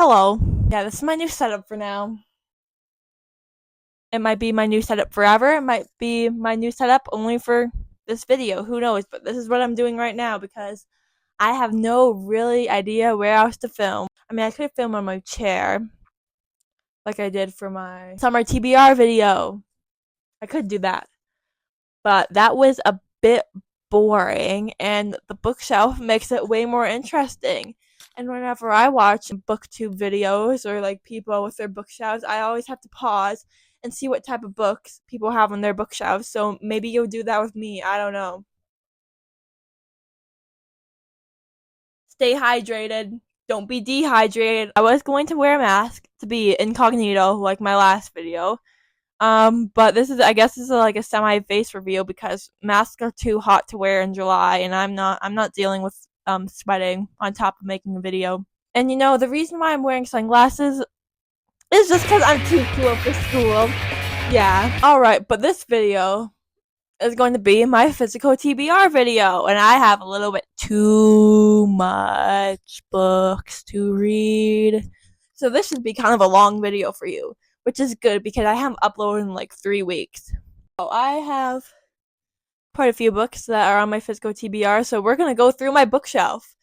Hello. Yeah, this is my new setup for now. It might be my new setup forever. It might be my new setup only for this video. Who knows? But this is what I'm doing right now because I have no really idea where else to film. I mean, I could film on my chair like I did for my summer TBR video. I could do that. But that was a bit boring, and the bookshelf makes it way more interesting. And whenever I watch booktube videos or like people with their bookshelves, I always have to pause and see what type of books people have on their bookshelves. So maybe you'll do that with me. I don't know. Stay hydrated. Don't be dehydrated. I was going to wear a mask to be incognito like my last video. But I guess this is like a semi-face reveal because masks are too hot to wear in July, and I'm not dealing with sweating on top of making a video. And the reason why I'm wearing sunglasses is just because I'm too cool for school. Yeah. Alright, but this video is going to be my physical TBR video, and I have a little bit too much books to read. So this should be kind of a long video for you, which is good because I haven't uploaded in like 3 weeks. So I have quite a few books that are on my physical TBR, so we're going to go through my bookshelf.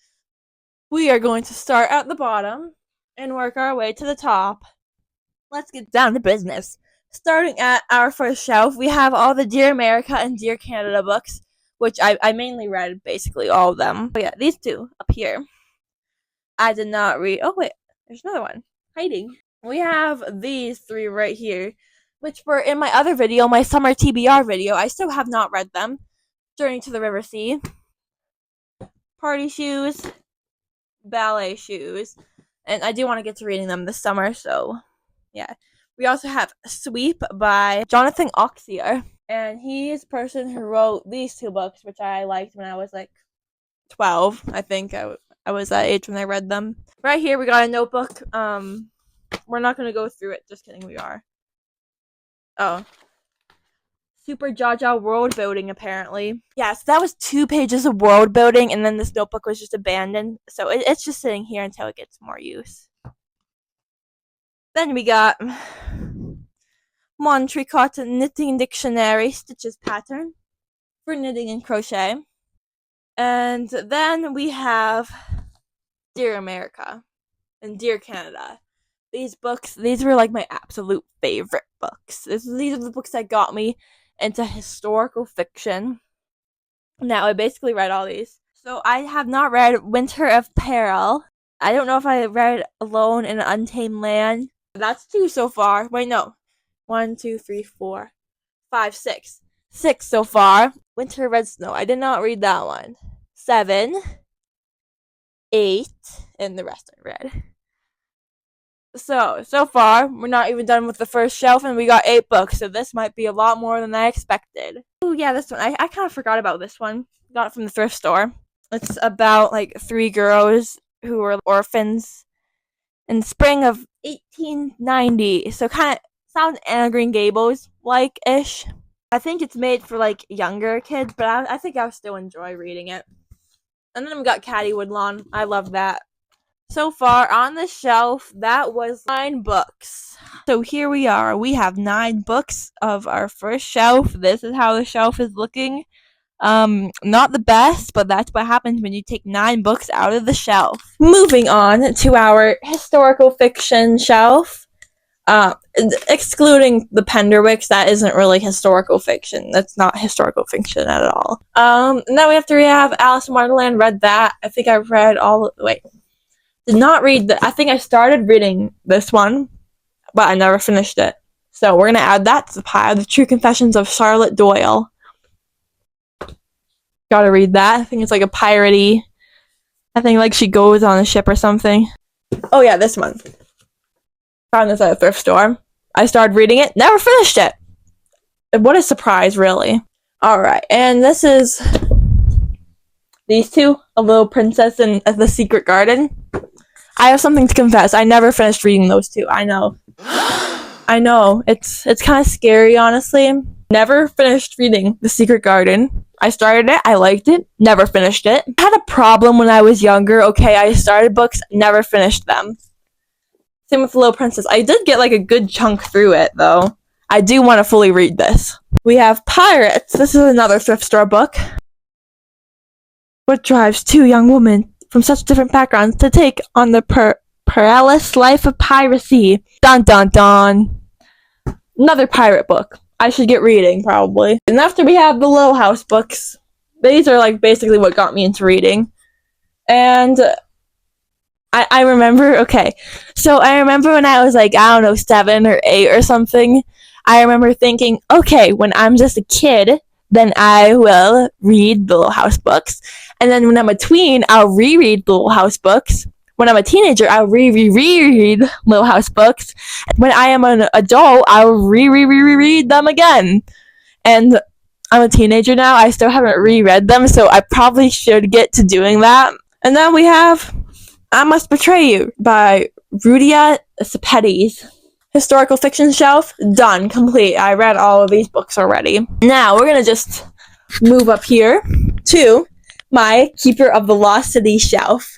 We are going to start at the bottom and work our way to the top. Let's get down to business. Starting at our first shelf, we have all the Dear America and Dear Canada books, which I mainly read basically all of them. But yeah, these two up here, I did not read. Oh wait, there's another one hiding. We have these three right here, which were in my other video, my summer TBR video. I still have not read them. Journey to the River Sea, Party Shoes, Ballet Shoes, and I do want to get to reading them this summer, so yeah. We also have Sweep by Jonathan Auxier, and he is the person who wrote these two books, which I liked when I was like 12. I think I was that age when I read them. Right here we got a notebook. We're not going to go through it. Just kidding, we are. Oh. Super Jaja world building, apparently. Yeah, so that was 2 pages of world building, and then this notebook was just abandoned. So it's just sitting here until it gets more use. Then we got Montricot Knitting Dictionary Stitches Pattern for knitting and crochet. And then we have Dear America and Dear Canada. These books, these were like my absolute favorite books. These are the books that got me into historical fiction. Now, I basically read all these. So I have not read Winter of Peril. I don't know if I read Alone in an Untamed Land. That's 2 so far. Wait, no. 1, 2, 3, 4, 5, 6. 6 so far. Winter of Red Snow. I did not read that one. 7, 8, and the rest I read. So far, we're not even done with the first shelf, and we got 8 books, so this might be a lot more than I expected. Oh, yeah, this one. I kind of forgot about this one. Got it from the thrift store. It's about, like, 3 girls who were orphans in spring of 1890. So kind of sounds Anna Green Gables-like-ish. I think it's made for, like, younger kids, but I think I'll still enjoy reading it. And then we got Caddy Woodlawn. I love that. So far on the shelf, that was 9 books. So here we are. We have 9 books of our first shelf. This is how the shelf is looking. Not the best, but that's what happens when you take 9 books out of the shelf. Moving on to our historical fiction shelf. Excluding the Penderwicks, that isn't really historical fiction. That's not historical fiction at all. Now we have to have Alice in Wonderland. Read that. I think I read all. Wait. Did not read I think I started reading this one, but I never finished it. So we're going to add that to the pile. The True Confessions of Charlotte Doyle. Gotta read that. I think it's like a piratey. I think like she goes on a ship or something. Oh yeah, this one. Found this at a thrift store. I started reading it. Never finished it. What a surprise, really. Alright, and this is these two. A Little Princess and the Secret Garden. I have something to confess. I never finished reading those 2. I know. I know. It's kind of scary, honestly. Never finished reading The Secret Garden. I started it. I liked it. Never finished it. I had a problem when I was younger. Okay, I started books. Never finished them. Same with The Little Princess. I did get like a good chunk through it though. I do want to fully read this. We have Pirates. This is another thrift store book. What drives two young women from such different backgrounds to take on the perilous life of piracy? Dun dun dun. Another pirate book. I should get reading probably. And after we have the Little House books. These are like basically what got me into reading. And I remember, okay, so I remember when I was like, I don't know, 7 or 8 or something, I remember thinking, okay, when I'm just a kid, then I will read the Little House books. And then when I'm a tween, I'll reread the Little House books. When I'm a teenager, I'll reread Little House books. When I am an adult, I'll reread them again. And I'm a teenager now, I still haven't reread them, so I probably should get to doing that. And then we have I Must Betray You by Rudia Sepetys. Historical fiction shelf, done, complete. I read all of these books already. Now we're gonna just move up here to my Keeper of the Lost City shelf.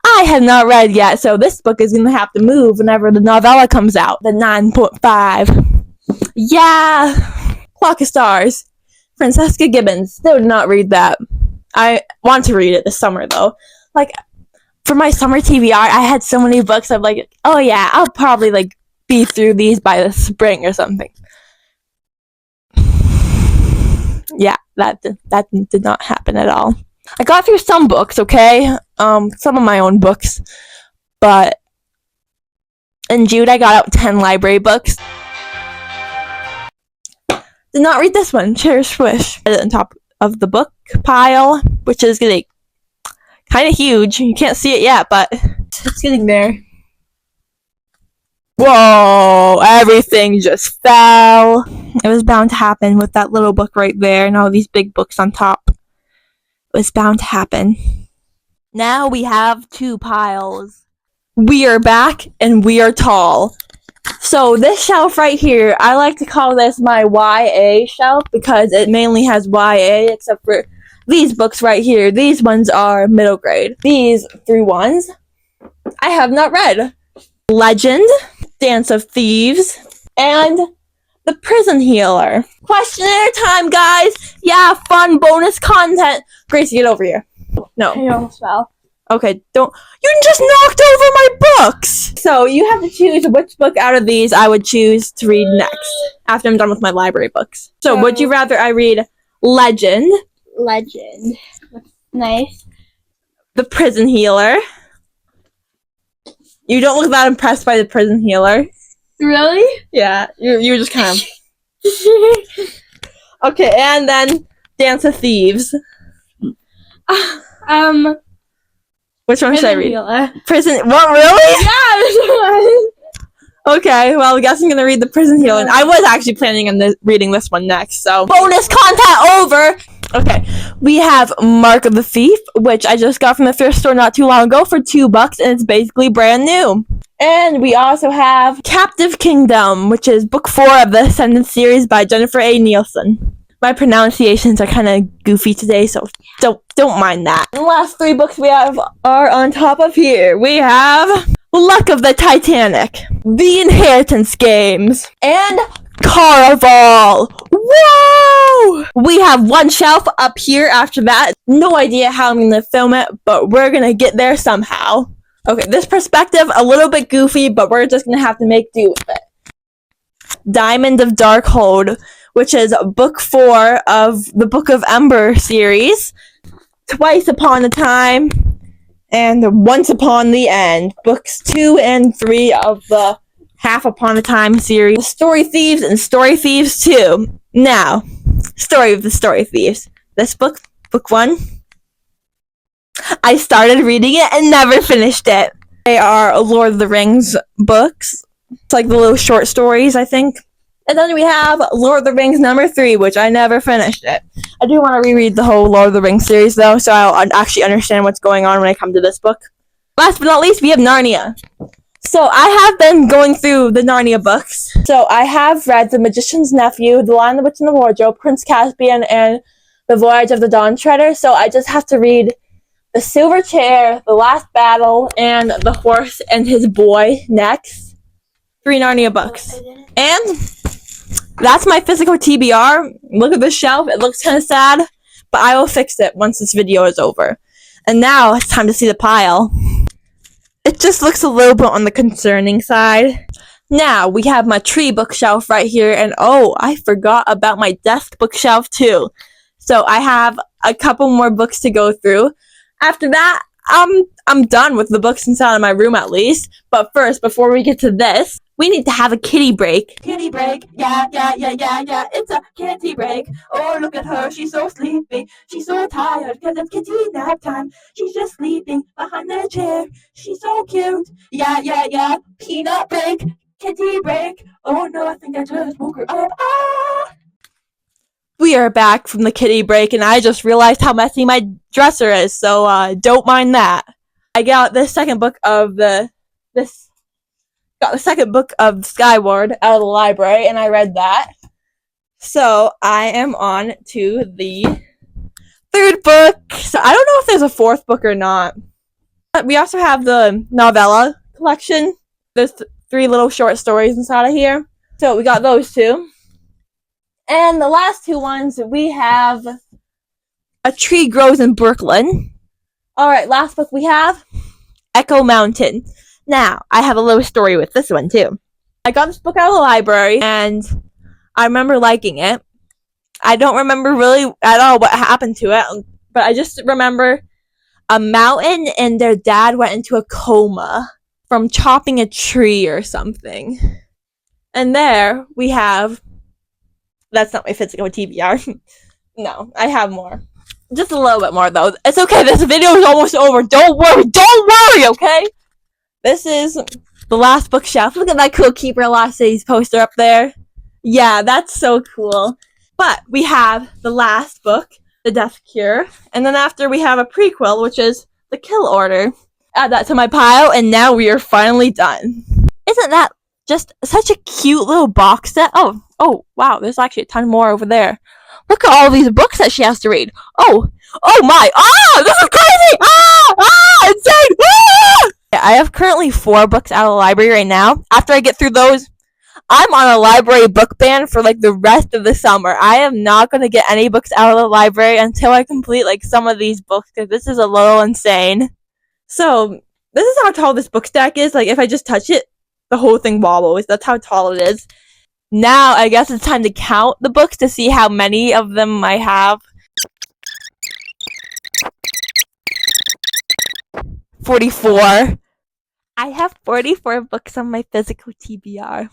I have not read yet, so this book is gonna have to move whenever the novella comes out. The 9.5. Yeah! Clock of Stars. Francesca Gibbons. Still did not read that. I want to read it this summer, though. Like, for my summer TBR, I had so many books. I'm like, oh yeah, I'll probably, like, be through these by the spring or something. Yeah, that did not happen at all. I got through some books, okay? Some of my own books. But in June, I got out 10 library books. Did not read this one, Cherish Wish. I did it on top of the book pile, which is getting kind of huge. You can't see it yet, but it's getting there. Whoa, everything just fell. It was bound to happen with that little book right there and all these big books on top. It was bound to happen. Now we have 2 piles. We are back and we are tall. So this shelf right here, I like to call this my YA shelf because it mainly has YA except for these books right here. These ones are middle grade. These 3 ones I have not read. Legend, Dance of Thieves, and The Prison Healer. Questionnaire time, guys! Yeah, fun bonus content. Gracie, get over here. No. I almost fell. Okay, don't. You just knocked over my books! So you have to choose which book out of these I would choose to read next after I'm done with my library books. So would you rather I read Legend? Legend. Nice. The Prison Healer. You don't look that impressed by The Prison Healer. Really? Yeah, you're just kind of... Okay, and then Dance of Thieves. Which one should I read? Healer. Prison... What, really? Yeah, this one. Okay, well, I guess I'm gonna read The Prison Healer. I was actually planning on reading this one next, so... Bonus content over! Okay, we have Mark of the Thief, which I just got from the thrift store not too long ago for $2, and it's basically brand new. And we also have Captive Kingdom, which is book 4 of the Ascendant series by Jennifer A. Nielsen. My pronunciations are kind of goofy today, so don't mind that. And the last 3 books we have are on top of here. We have Luck of the Titanic, The Inheritance Games, and Caraval. Whoa! We have 1 shelf up here after that. No idea how I'm gonna film it, but we're gonna get there somehow. Okay, this perspective, a little bit goofy, but we're just gonna have to make do with it. Diamond of Darkhold, which is book 4 of the Book of Ember series. Twice Upon a Time and Once Upon the End. Books 2 and 3 of the Half Upon a Time series. Story Thieves and Story Thieves 2. Now, Story of the Story Thieves. This book, book 1, I started reading it and never finished it. They are Lord of the Rings books. It's like the little short stories, I think. And then we have Lord of the Rings number 3, which I never finished it. I do want to reread the whole Lord of the Rings series, though, so I'll actually understand what's going on when I come to this book. Last but not least, we have Narnia. So I have been going through the Narnia books. So I have read The Magician's Nephew, The Lion, the Witch, and the Wardrobe, Prince Caspian, and The Voyage of the Dawn Treader. So I just have to read The Silver Chair, The Last Battle, and The Horse and His Boy next. 3 Narnia books. And that's my physical TBR. Look at the shelf. It looks kind of sad, but I will fix it once this video is over. And now it's time to see the pile. It just looks a little bit on the concerning side. Now, we have my tree bookshelf right here, and oh, I forgot about my desk bookshelf too. So I have a couple more books to go through. After that, I'm done with the books inside of my room at least. But first, before we get to this, we need to have a kitty break. Kitty break, yeah, it's a kitty break. Oh, look at her, she's so sleepy. She's so tired, cause it's kitty nap time. She's just sleeping behind the chair. She's so cute, yeah, peanut break, kitty break. Oh no, I think I just woke her up, ah! We are back from the kitty break, and I just realized how messy my dresser is, so don't mind that. I got the second book of Skyward out of the library, and I read that. So I am on to the third book. So I don't know if there's a fourth book or not. But we also have the novella collection. There's 3 little short stories inside of here. So we got those 2. And the last 2 ones, we have A Tree Grows in Brooklyn. Alright, last book we have Echo Mountain. Now, I have a little story with this one too. I got this book out of the library, and I remember liking it. I don't remember really at all what happened to it, but I just remember a mountain and their dad went into a coma from chopping a tree or something. And there we have... That's not my physical TBR. No, I have more. Just a little bit more, though. It's okay, this video is almost over. Don't worry, okay? This is the last bookshelf. Look at that cool Keeper Lassie's poster up there. Yeah, that's so cool. But we have the last book, The Death Cure. And then after we have a prequel, which is The Kill Order. Add that to my pile, and now we are finally done. Isn't that just such a cute little box set? Oh, wow, there's actually a ton more over there. Look at all these books that she has to read. Oh my, this is crazy! Insane! I have currently 4 books out of the library right now. After I get through those, I'm on a library book ban for like the rest of the summer. I am not going to get any books out of the library until I complete like some of these books, because this is a little insane. So, this is how tall this book stack is. Like, if I just touch it, the whole thing wobbles. That's how tall it is. Now, I guess it's time to count the books to see how many of them I have. 44. I have 44 books on my physical TBR.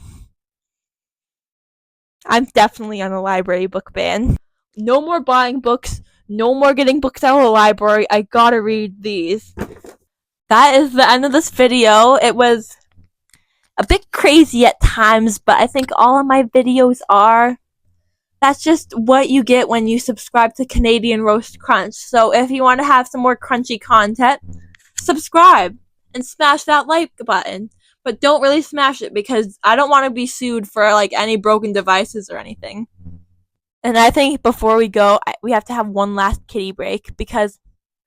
I'm definitely on a library book ban. No more buying books. No more getting books out of the library. I gotta read these. That is the end of this video. It was a bit crazy at times, but I think all of my videos are. That's just what you get when you subscribe to Canadian Roast Crunch. So if you want to have some more crunchy content, subscribe and smash that like button. But don't really smash it, because I don't want to be sued for like any broken devices or anything. And I think before we go, we have to have one last kitty break, because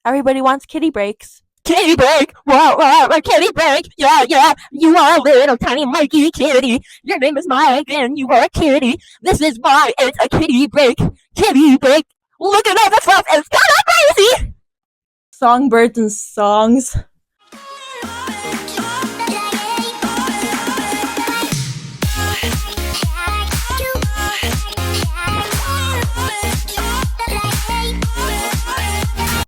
everybody wants kitty breaks. Kitty break! Whoa, a kitty break! Yeah, you are a little tiny Mikey kitty. Your name is Mike and you are a kitty. This is why it's a kitty break. Kitty break! Look at all the fluff, it's kinda crazy! Songbirds and songs.